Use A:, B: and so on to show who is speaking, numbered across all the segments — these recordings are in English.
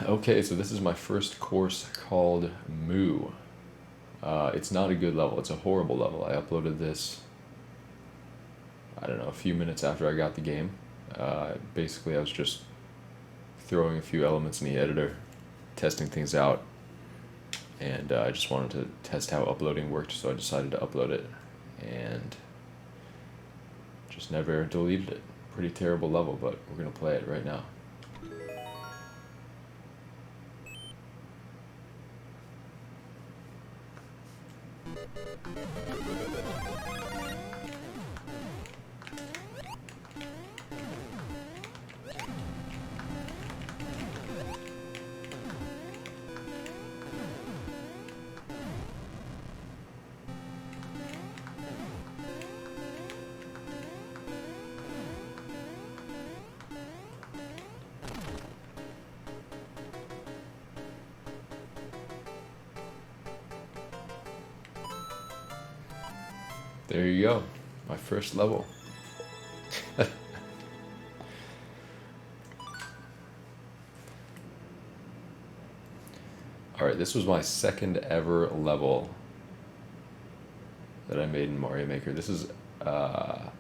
A: Okay, so this is my first course called Moo. It's not a good level, it's a horrible level. I uploaded this, I don't know, a few minutes after I got the game. Basically, I was just throwing a few elements in the editor, testing things out, and I just wanted to test how uploading worked, so I decided to upload it, and just never deleted it. Pretty terrible level, but we're gonna play it right now. There you go, my first level. Alright, this was my second ever level that I made in Mario Maker. This is an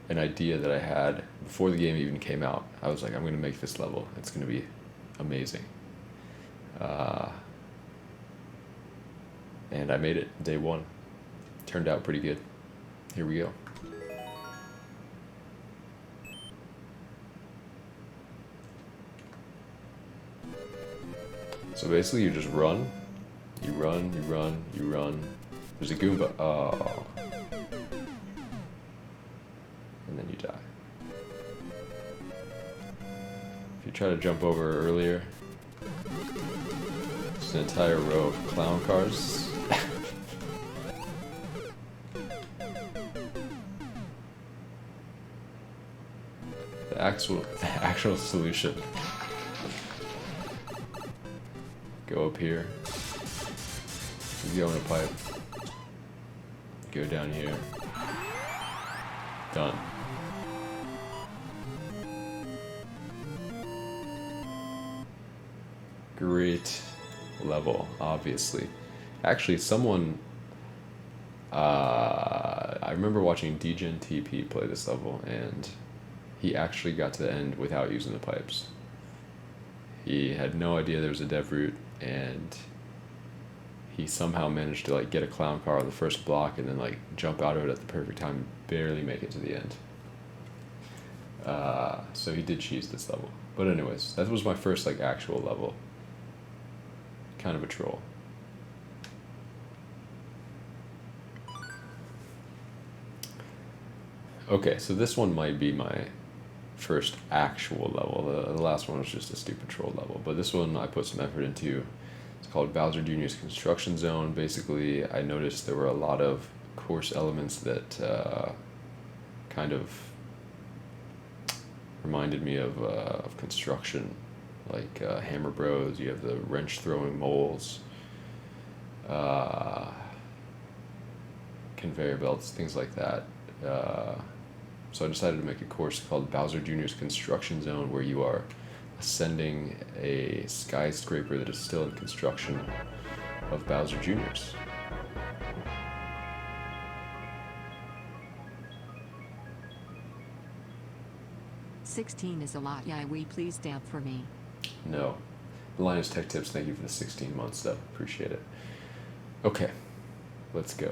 A: idea that I had before the game even came out. I was like, I'm going to make this level. It's going to be amazing. And I made it day one. Turned out pretty good. Here we go. So basically you just run. You run, you run, you run. There's a Goomba. Oh. And then you die. If you try to jump over earlier, it's an entire row of clown cars. The actual solution. Go up here. You go in a pipe. Go down here. Done. Great level, obviously. Actually, someone... I remember watching Degen TP play this level, and he actually got to the end without using the pipes. He had no idea there was a dev route, and he somehow managed to like get a clown car on the first block and then like jump out of it at the perfect time and barely make it to the end. So he did cheese this level. But anyways, that was my first like actual level. Kind of a troll. Okay, so this one might be my first actual level. The last one was just a stupid troll level, but this one I put some effort into. It's called Bowser Jr.'s Construction Zone. Basically, I noticed there were a lot of course elements that kind of reminded me of construction, like Hammer Bros. You have the wrench throwing moles, conveyor belts, things like that. So I decided to make a course called Bowser Jr.'s Construction Zone, where you are ascending a skyscraper that is still in construction of Bowser Jr.'s.
B: $16 is a lot. Yeah, will you please dab for me?
A: No. Linus Tech Tips, thank you for the 16 months though. Appreciate it. Okay, let's go.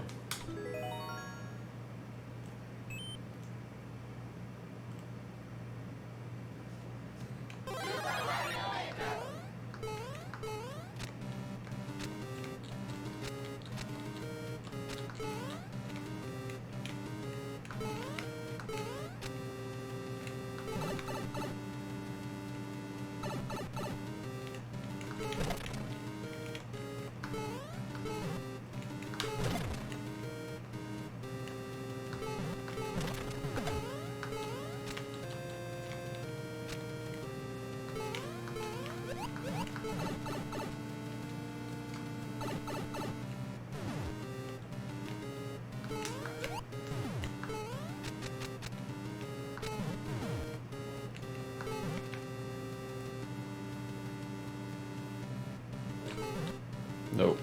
A: Nope.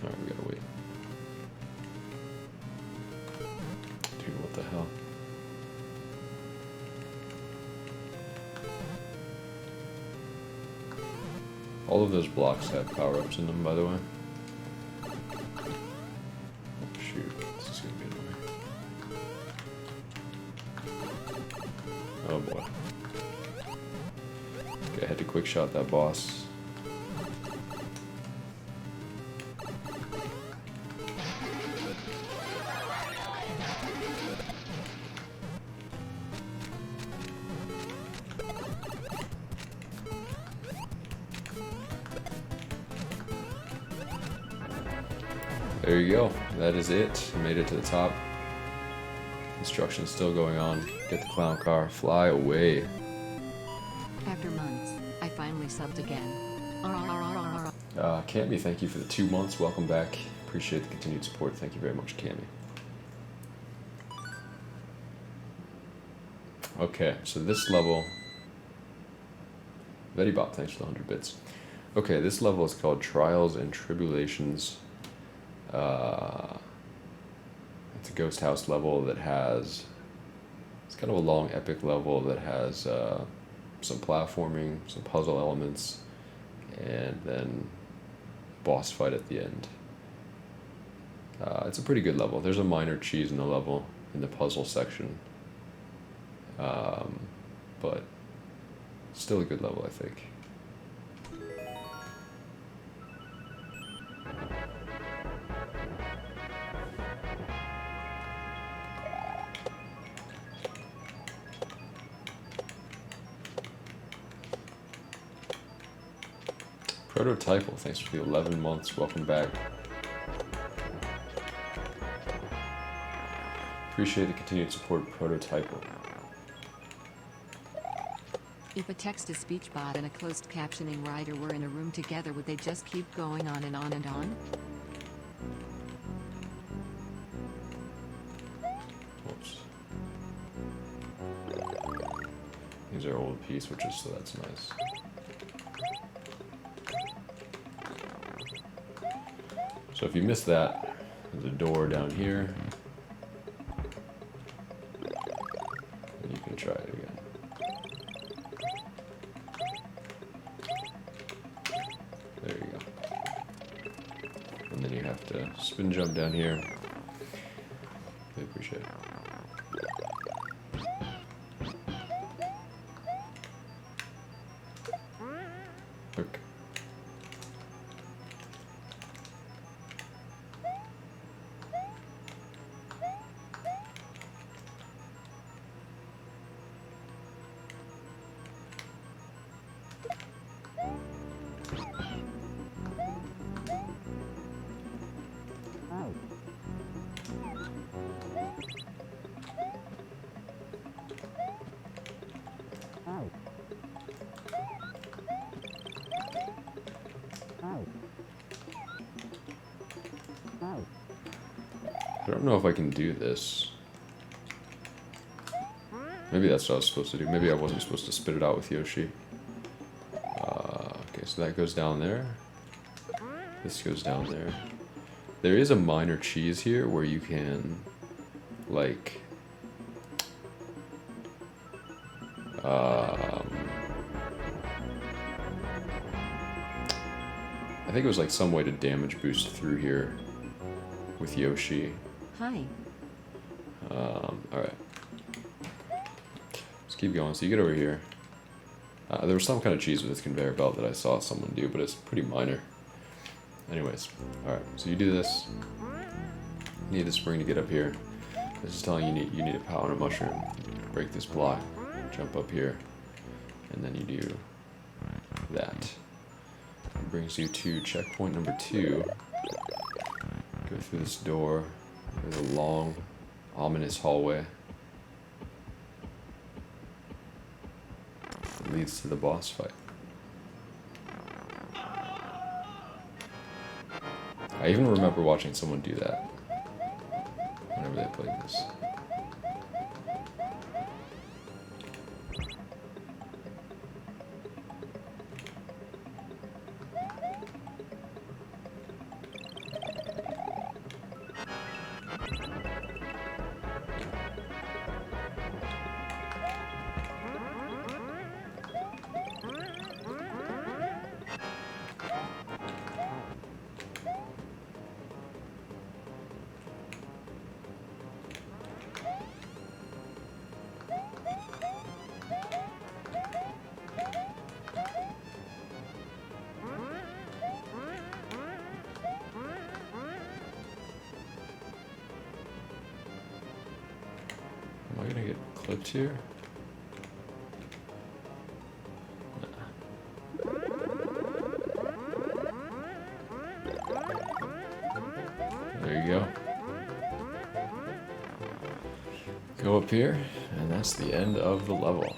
A: Alright, we gotta wait. Dude, what the hell? All of those blocks have power-ups in them, by the way. Oh, shoot. This is gonna be annoying. Oh boy. Okay, I had to quick shot that boss. There you go. That is it. Made it to the top. Construction's still going on. Get the clown car. Fly away.
B: After months, I finally subbed again.
A: Cami, thank you for the 2 months. Welcome back. Appreciate the continued support. Thank you very much, Cami. Okay, so this level... Vetibop, thanks for the 100 bits. Okay, this level is called Trials and Triboolations. It's a ghost house level that has... It's kind of a long, epic level that has some platforming, some puzzle elements, and then boss fight at the end. It's a pretty good level. There's a minor cheese in the level, in the puzzle section. But still a good level, I think. Prototypal, thanks for the 11 months. Welcome back. Appreciate the continued support, Prototypal.
B: If a text-to-speech bot and a closed captioning writer were in a room together, would they just keep going on and on and on?
A: Whoops. These are old piece switches, so that's nice. So if you missed that, there's a door down here. And you can try it again. There you go. And then you have to spin jump down here. I appreciate it. Okay. I don't know if I can do this. Maybe that's what I was supposed to do. Maybe I wasn't supposed to spit it out with Yoshi. Okay, so that goes down there. This goes down there. There is a minor cheese here where you can, like... I think it was like some way to damage boost through here with Yoshi.
B: Hi.
A: Alright. Let's keep going. So you get over here. There was some kind of cheese with this conveyor belt that I saw someone do, but it's pretty minor. Anyways, alright. So you do this. You need the spring to get up here. This is telling you need a power and a mushroom. Break this block. Jump up here. And then you do that. It brings you to checkpoint number 2. Go through this door. There's a long, ominous hallway. It leads to the boss fight. I even remember watching someone do that whenever they played this. clipped here? There you go. Go up here, and that's the end of the level.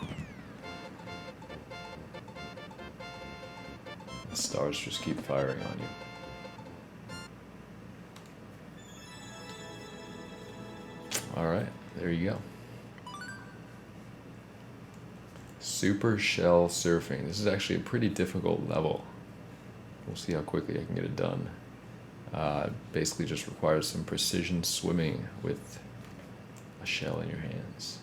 A: The stars just keep firing on you. Alright, there you go. Super Shell Surfing. This is actually a pretty difficult level. We'll see how quickly I can get it done. Basically just requires some precision swimming with a shell in your hands.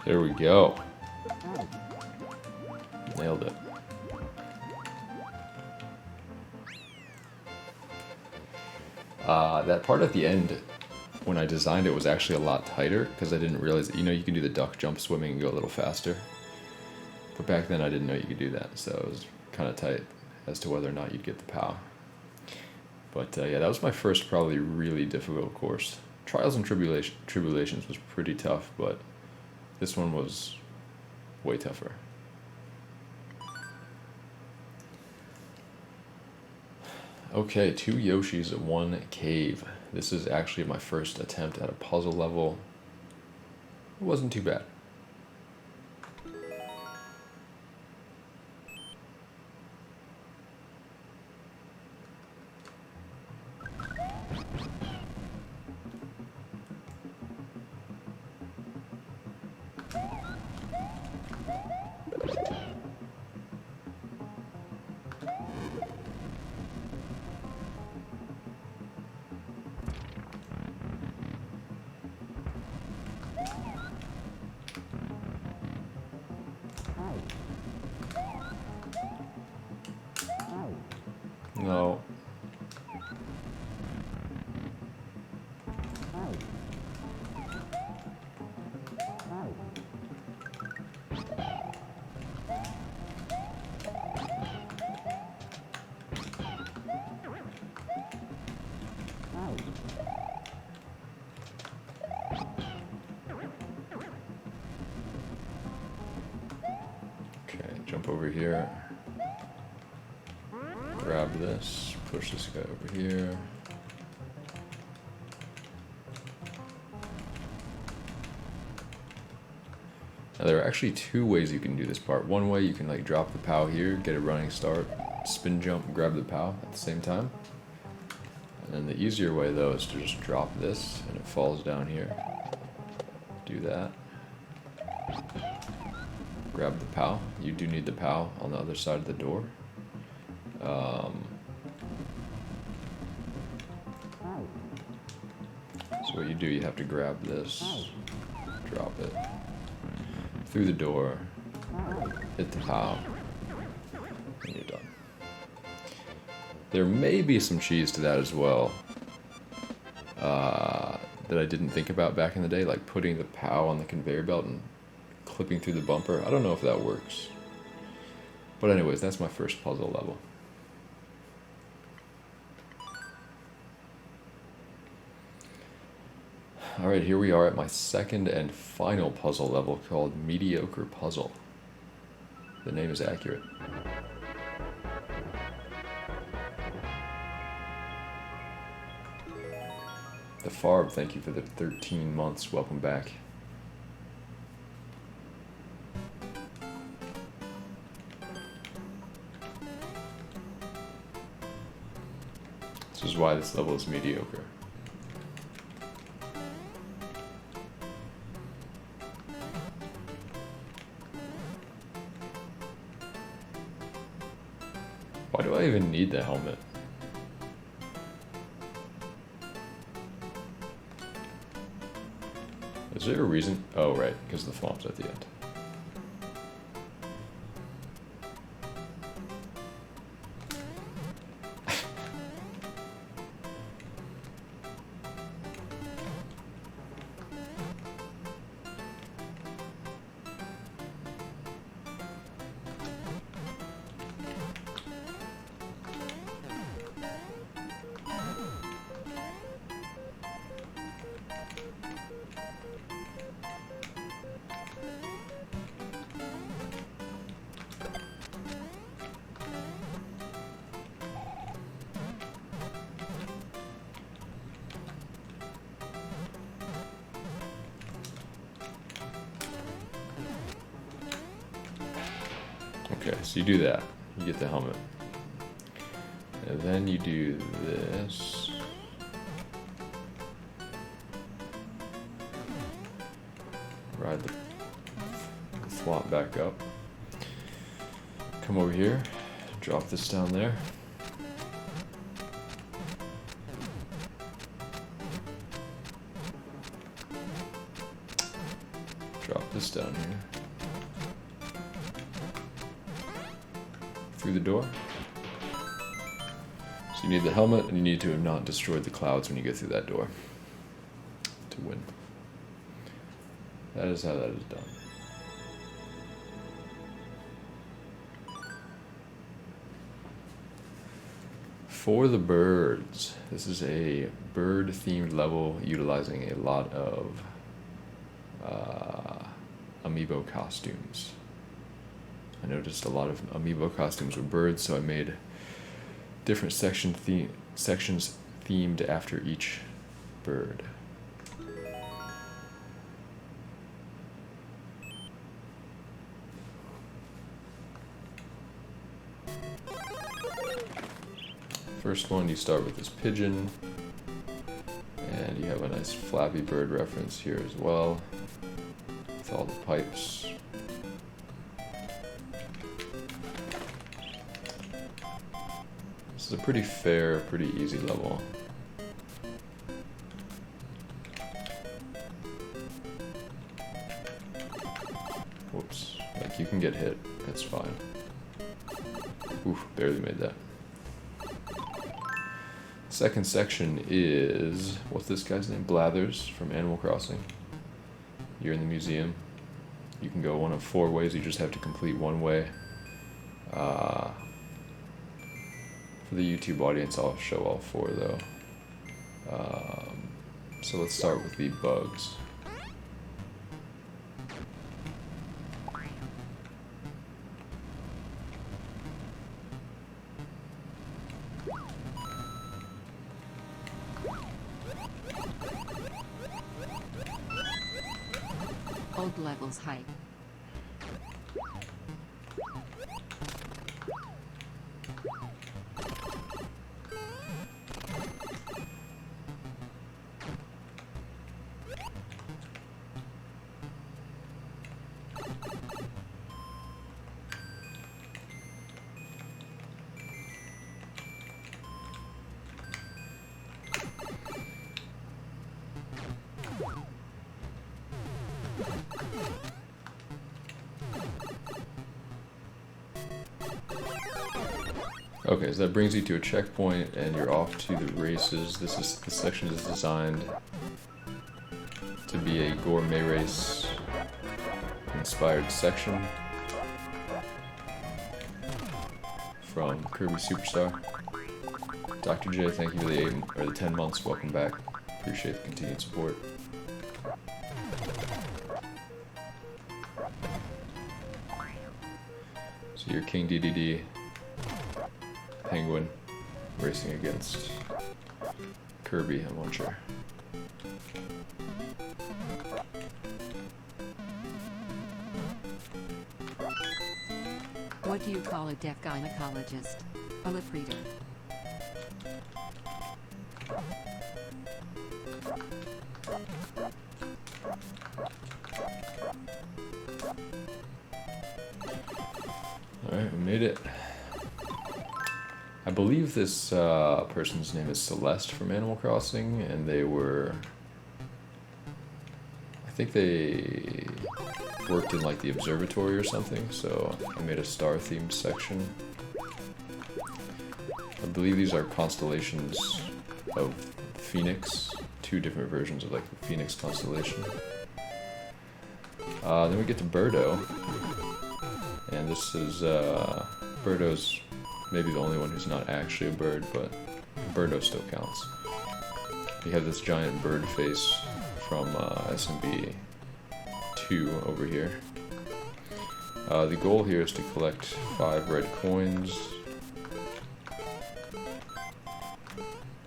A: There we go. Nailed it. That part at the end, when I designed it, was actually a lot tighter because I didn't realize that, you can do the duck jump swimming and go a little faster. But back then I didn't know you could do that, so it was kind of tight as to whether or not you'd get the POW. But yeah, that was my first probably really difficult course. Trials and Tribulations was pretty tough, but this one was way tougher. Okay, 2 Yoshis, 1 cave. This is actually my first attempt at a puzzle level. It wasn't too bad. No. Okay, jump over here. Grab this, push this guy over here. Now there are actually 2 ways you can do this part. One way you can like drop the POW here, get a running start, spin jump, grab the POW at the same time. And then the easier way though is to just drop this and it falls down here. Do that. Grab the POW. You do need the POW on the other side of the door. So what you do, you have to grab this, drop it through the door, hit the POW, and you're done. There may be some cheese to that as well that I didn't think about back in the day, like putting the POW on the conveyor belt and clipping through the bumper. I don't know if that works. But anyways, that's my first puzzle level. Alright, here we are at my second and final puzzle level called Mediocre Puzzle. The name is accurate. The Farb, thank you for the 13 months. Welcome back. This is why this level is mediocre. Why do I even need the helmet? Is there a reason? Oh, right, because the font's at the end. Okay, so you do that. You get the helmet. And then you do this. Ride the flop back up. Come over here. Drop this down there. Drop this down here. Through the door. So you need the helmet, and you need to have not destroyed the clouds when you get through that door to win. That is how that is done. For the birds, this is a bird-themed level utilizing a lot of amiibo costumes. I noticed a lot of amiibo costumes were birds, so I made different sections themed after each bird. First one, you start with this pigeon, and you have a nice Flappy Bird reference here as well, with all the pipes. This is a pretty fair, pretty easy level. Whoops, like you can get hit, that's fine. Oof, barely made that. Second section is, what's this guy's name? Blathers from Animal Crossing. You're in the museum. You can go one of 4 ways, you just have to complete one way. For the YouTube audience, I'll show all 4 though. So let's start with the bugs.
B: Old levels hype.
A: Okay, so that brings you to a checkpoint, and you're off to the races. This section is designed to be a gourmet race inspired section from Kirby Superstar. Dr. J, thank you for the 10 months. Welcome back. Appreciate the continued support. So you're King DDD. Penguin racing against Kirby, I'm unsure.
B: What do you call a deaf gynecologist? A lip reader.
A: Alright, we made it. I believe this person's name is Celeste from Animal Crossing, and they were... I think they worked in like the observatory or something, so I made a star-themed section. I believe these are constellations of Phoenix, 2 different versions of like the Phoenix constellation. Then we get to Birdo, and this is, Birdo's maybe the only one who's not actually a bird, but Birdo still counts. You have this giant bird face from SMB 2 over here. The goal here is to collect 5 red coins.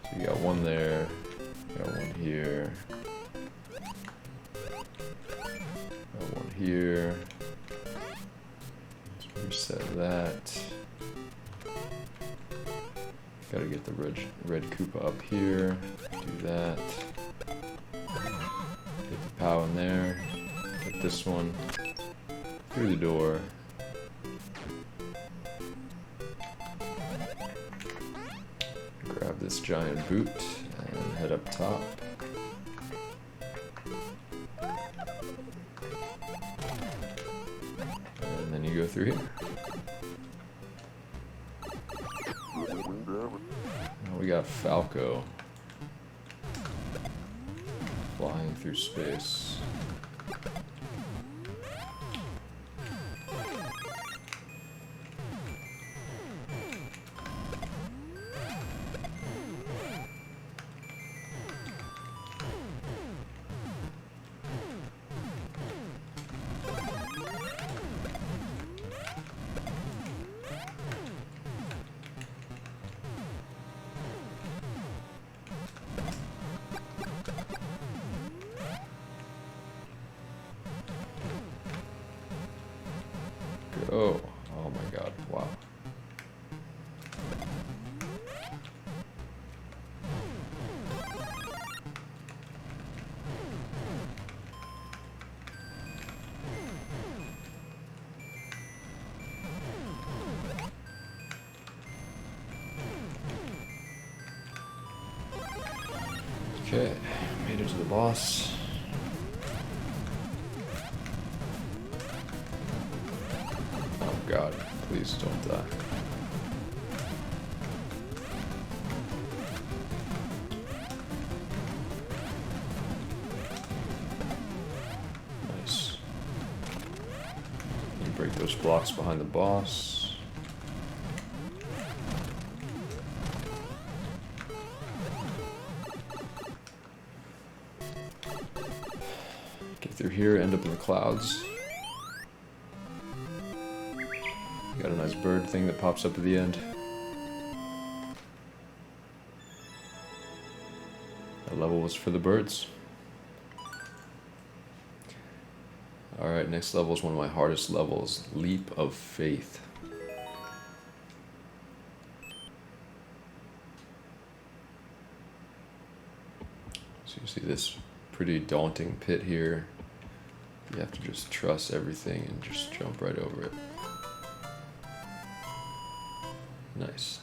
A: So you got 1 there, you got 1 here, got 1 here. Let's reset that. Gotta get the red Koopa up here, do that. Get the POW in there, get this one through the door. Grab this giant boot and head up top. And then you go through here. Now we got Falco flying through space. Go. Oh my god, wow. Okay, made it to the boss. God, please don't die. Nice. You break those blocks behind the boss. Get through here, end up in the clouds. Got a nice bird thing that pops up at the end. That level was for the birds. Alright, next level is one of my hardest levels, Leap of Faith. So you see this pretty daunting pit here. You have to just trust everything and just jump right over it. Nice.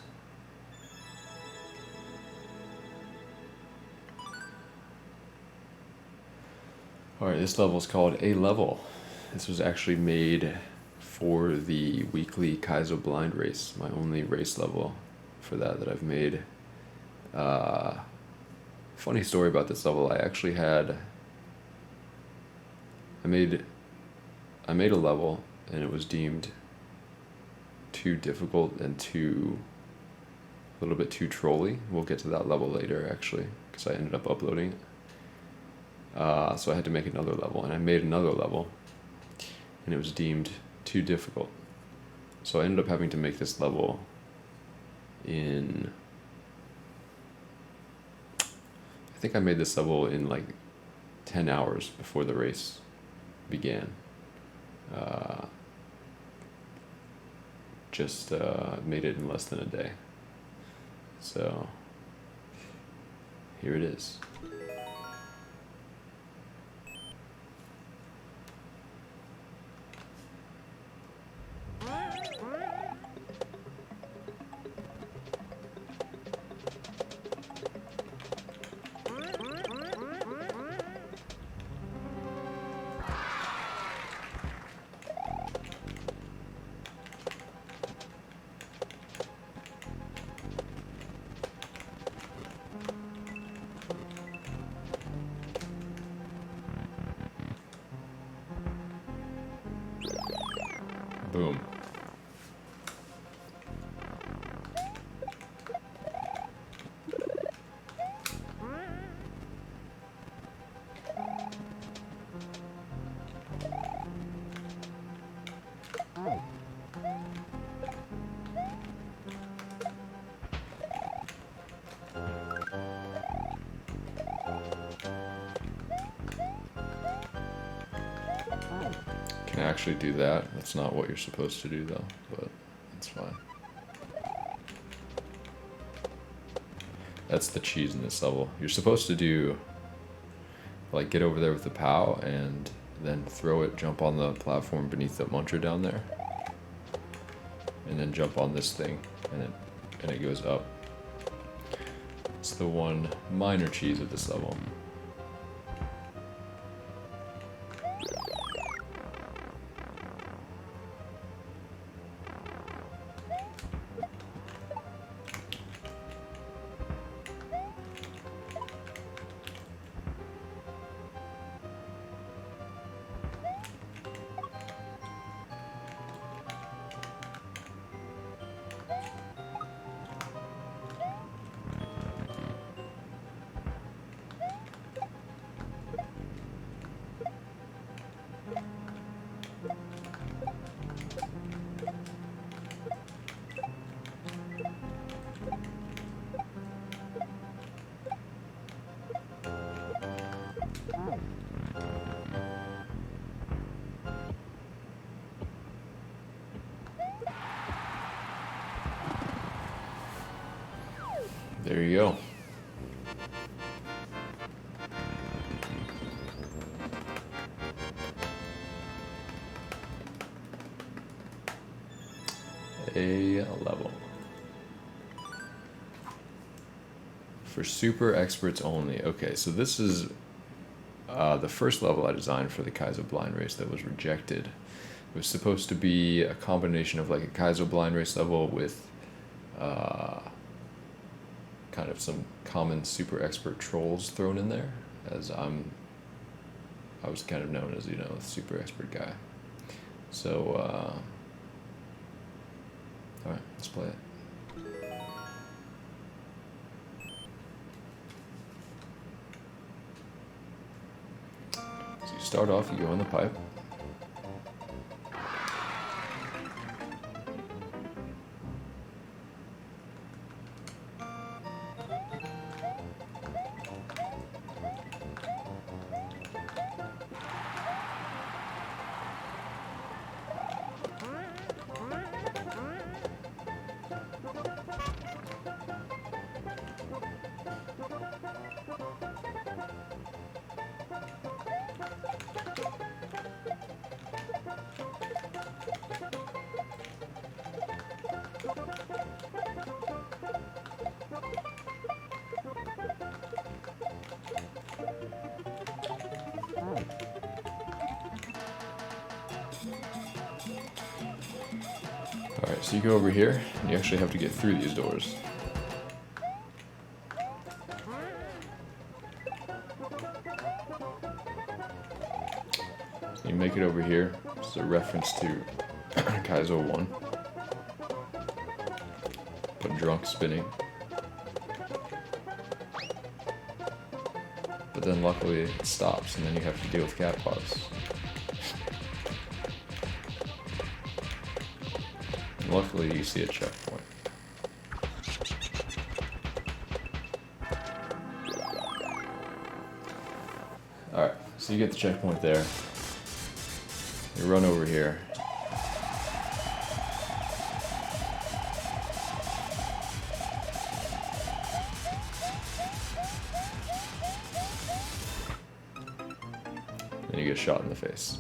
A: Alright, this level is called A Level. This was actually made for the weekly Kaizo Blind race, my only race level for that I've made. Funny story about this level, I actually had... I made a level and it was deemed too difficult and a little bit too trolly. We'll get to that level later actually, because I ended up uploading it. So I had to make another level, and I made another level, and it was deemed too difficult. So I ended up having to make this level in... I think I made this level in like 10 hours before the race began. just made it in less than a day. So here it is. Boom. Can I actually do that? That's not what you're supposed to do though, but it's fine. That's the cheese in this level. You're supposed to do, like, get over there with the POW and then throw it, jump on the platform beneath the muncher down there, and then jump on this thing, and it goes up. It's the one minor cheese of this level. There you go. A level. For super experts only. Okay, so this is the first level I designed for the Kaizo blind race that was rejected. It was supposed to be a combination of like a Kaizo blind race level with kind of some common super expert trolls thrown in there, as I was kind of known as, you know, the super expert guy. So alright, let's play it. So you start off, you go in the pipe. Alright, so you go over here, and you actually have to get through these doors. So you make it over here. This is a reference to Kaizo 1. Put drunk spinning. But then luckily it stops, and then you have to deal with cat pods. And luckily you see a checkpoint. Alright, so you get the checkpoint there. You run over here. and you get shot in the face.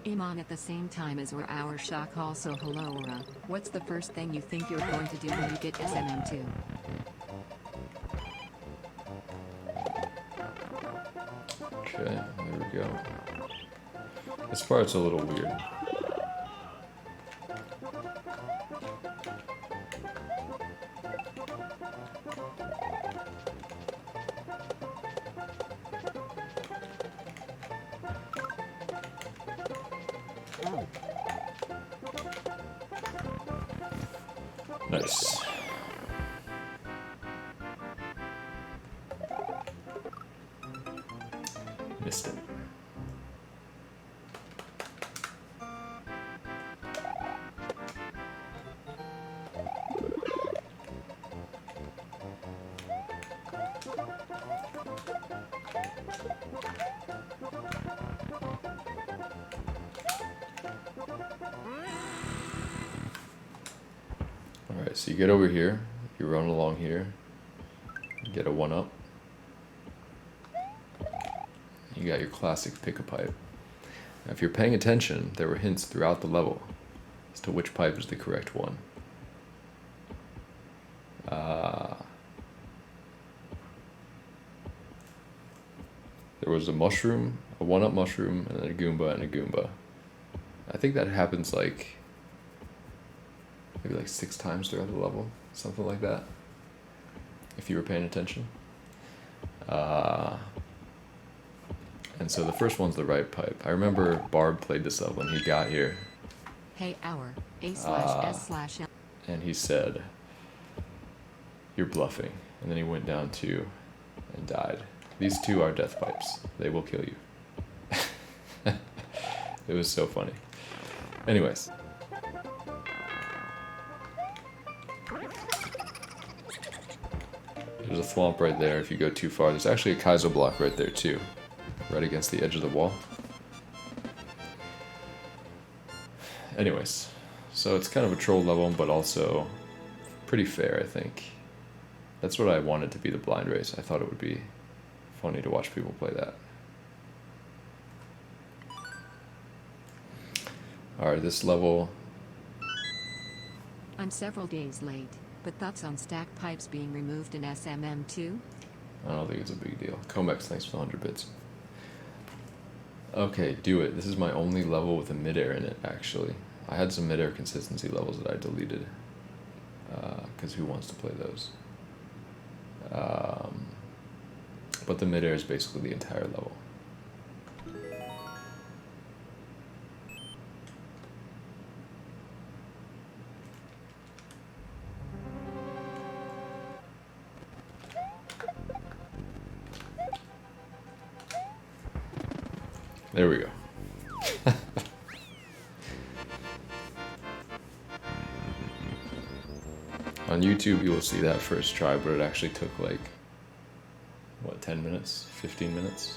B: Iman at the same time as our shock. Also, hello Aura. What's the first thing you think you're going to do when you get SMM2?
A: Okay, there we go. This part's a little weird. Nice. Missed it. Alright, so you get over here, you run along here, you get a 1-up. You got your classic pick-a-pipe. Now, if you're paying attention, there were hints throughout the level as to which pipe is the correct one. There was a mushroom, a 1-up mushroom, and then a Goomba and a Goomba. I think that happens like maybe like 6 times throughout the level, something like that, if you were paying attention. And so the first one's the right pipe. I remember Barb played this level when he got here.
B: Hey our A/S/L.
A: And he said, "You're bluffing." And then he went down 2 and died. These 2 are death pipes. They will kill you. It was so funny. Anyways. There's a thwomp right there if you go too far. There's actually a Kaizo block right there too. Right against the edge of the wall. Anyways. So it's kind of a troll level, but also pretty fair, I think. That's what I wanted to be the blind race. I thought it would be funny to watch people play that. Alright, this level...
B: I'm several days late, but thoughts on stacked pipes being removed in SMM2?
A: I don't think it's a big deal. Comex, thanks for the 100 bits. Okay, do it. This is my only level with a midair in it, actually. I had some midair consistency levels that I deleted. Because who wants to play those? But the midair is basically the entire level. There we go. On YouTube, you will see that first try, but it actually took like, what, 10 minutes? 15 minutes?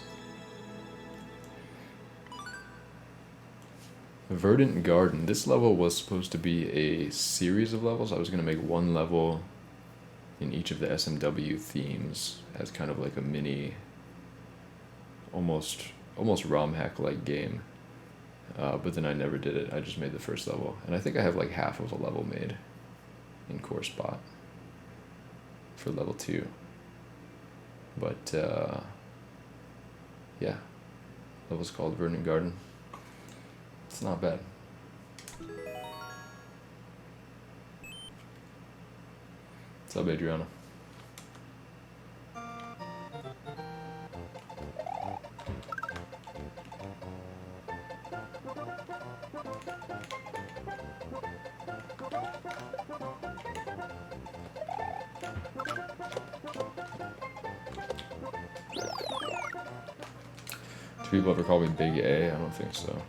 A: Verdant Garden. This level was supposed to be a series of levels. I was going to make one level in each of the SMW themes as kind of like a mini, almost ROM hack-like game. But then I never did it. I just made the first level. And I think I have like half of a level made in Core Spot for level 2. But, yeah. Level's called Verdant Garden. It's not bad. What's up, Adriana? Do people ever call me Big A? I don't think so.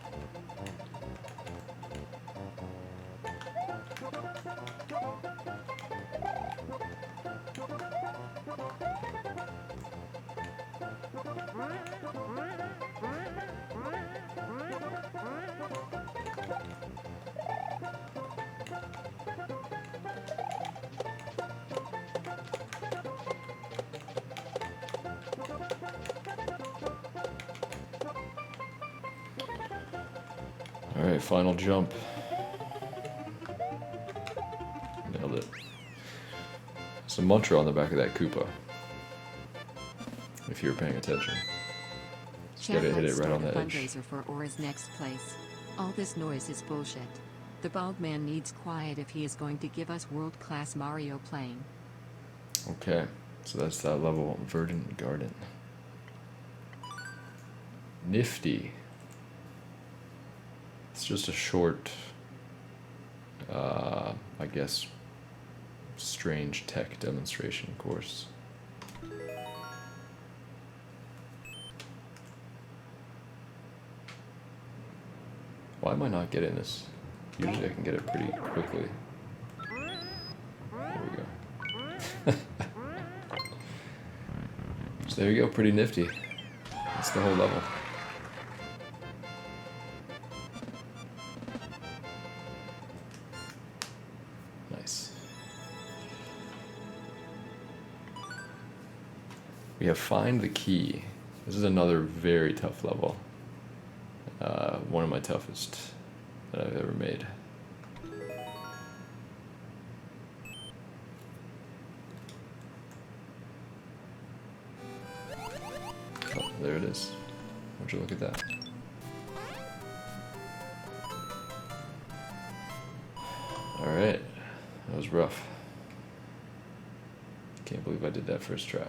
A: Alright, final jump. Nailed it. There's a mantra on the back of that Koopa. If you were paying attention. Just gotta hit it right on the edge.
B: Fundraiser for Aura's next place. All this noise is bullshit. The bald man needs quiet if he is going to give us world-class Mario playing.
A: Okay, so that's that level, Verdant Garden. Nifty. It's just a short, I guess, strange tech demonstration course. Why am I not getting this? Usually I can get it pretty quickly. There we go. So there you go, pretty nifty. That's the whole level. Nice. We have Find the Key. This is another very tough level. One of my toughest that I've ever made. Oh, there it is. Would you look at that? Alright, that was rough. Can't believe I did that first try.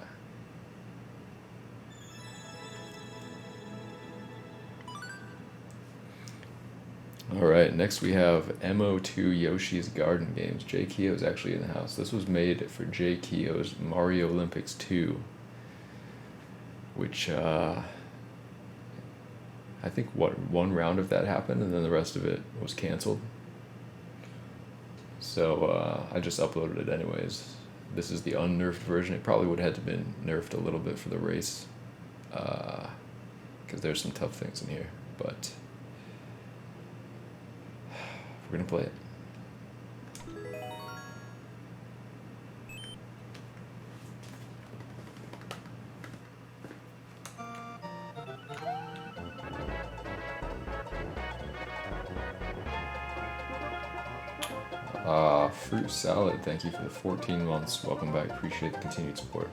A: Alright, next we have MO2 Yoshi's Garden Games. Jay Keogh's actually in the house. This was made for Jay Keogh's Mario Olympics 2, which I think one round of that happened and then the rest of it was canceled. So I just uploaded it anyways. This is the unnerfed version. It probably would have had to been nerfed a little bit for the race, because there's some tough things in here, but we're gonna play it. Fruit Salad, thank you for the 14 months. Welcome back. Appreciate the continued support.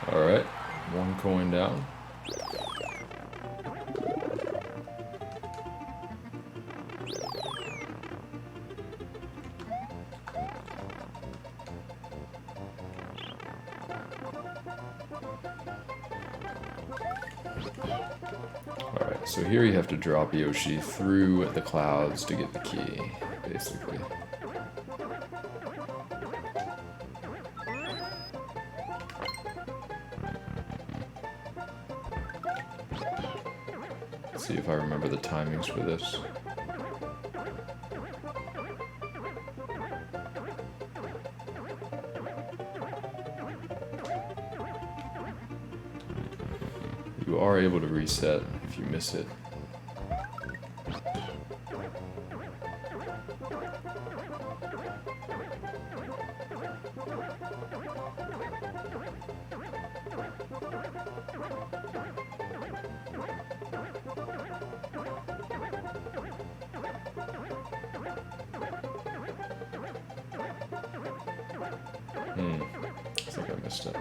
A: Alright, one coin down. Alright, so here you have to drop Yoshi through the clouds to get the key, basically. Let's see if I remember the timings for this. You are able to reset if you miss it. I think I missed it.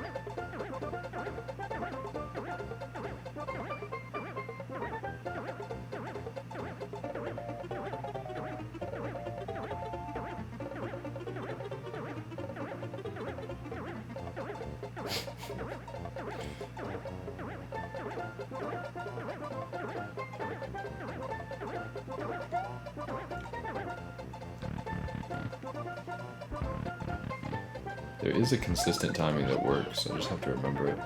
A: There is a consistent timing that works, so I just have to remember it.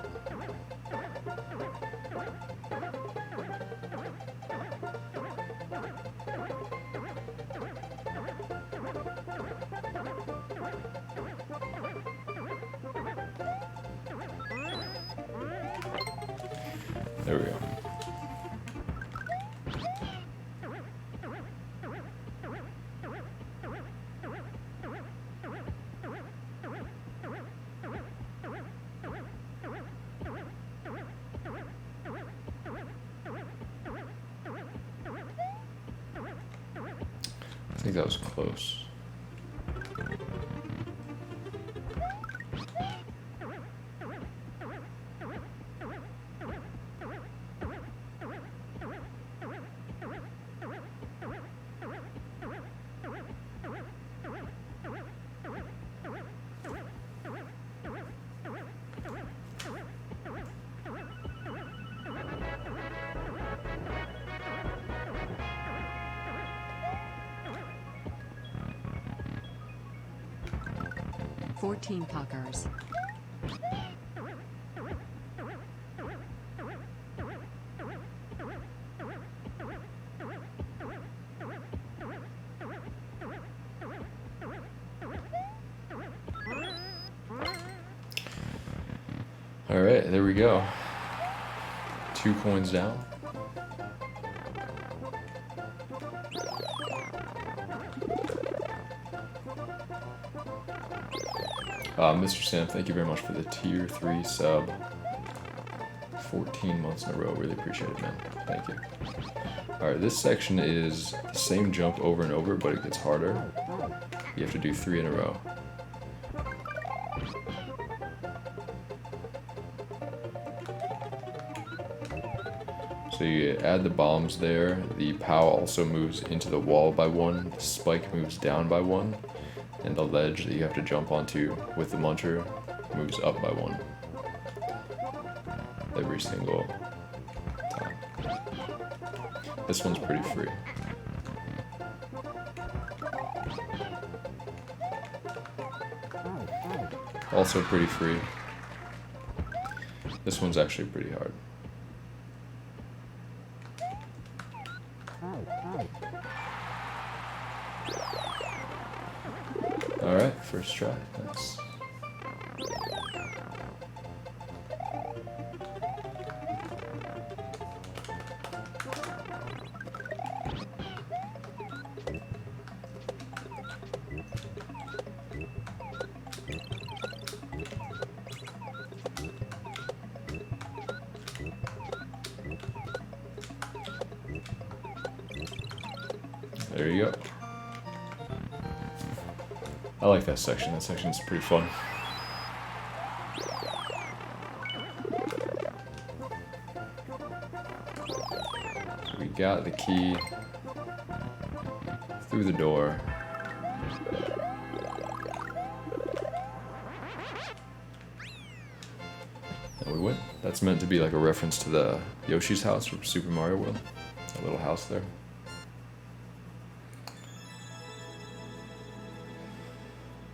A: There we go. I think that was close.
B: Fourteen puckers.
A: All right, there we go. 2 coins down. Mr. Sam, thank you very much for the tier 3 sub. 14 months in a row. Really appreciate it, man. Thank you. Alright, this section is the same jump over and over, but it gets harder. You have to do 3 in a row. So you add the bombs there. The POW also moves into the wall by 1. The spike moves down by 1. And the ledge that you have to jump onto with the muncher moves up by 1. Every single time. This one's pretty free. Also pretty free. This one's actually pretty hard. Alright, first try. Nice. There you go. I like that section. That section's pretty fun. We got the key through the door. And we win. That's meant to be like a reference to the Yoshi's house from Super Mario World. That little house there.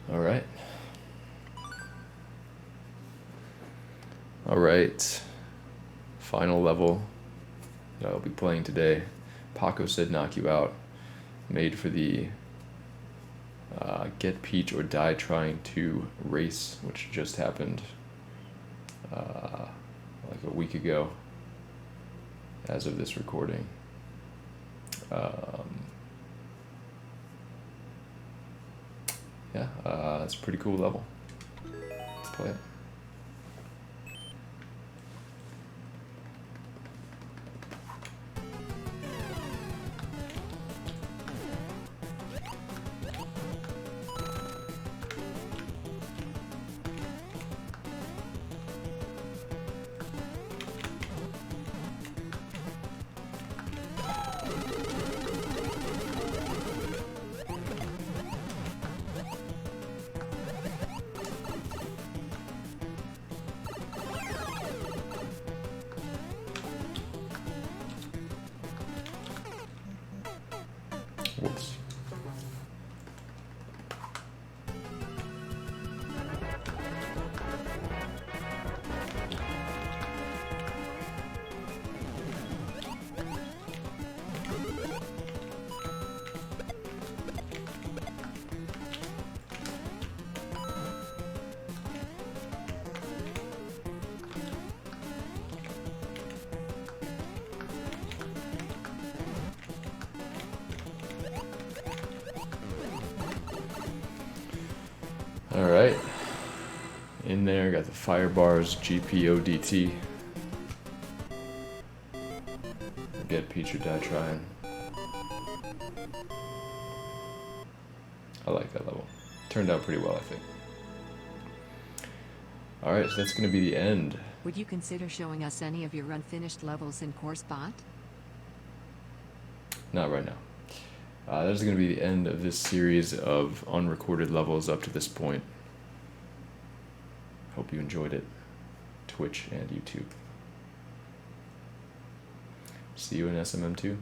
A: Alright. Alright. Final level that I'll be playing today. Paco said knock you out. Made for the Get Peach or Die Trying to race, which just happened like a week ago as of this recording. Yeah, it's a pretty cool level. Let's play it. Whoops. Alright. In there, got the fire bars, GPODT. Get Peach or Die Trying. I like that level. Turned out pretty well, I think. Alright, so that's going to be the end.
B: Would you consider showing us any of your unfinished levels in Course Bot?
A: Not right now. That is going to be the end of this series of unrecorded levels up to this point. Hope you enjoyed it. Twitch and YouTube. See you in SMM2.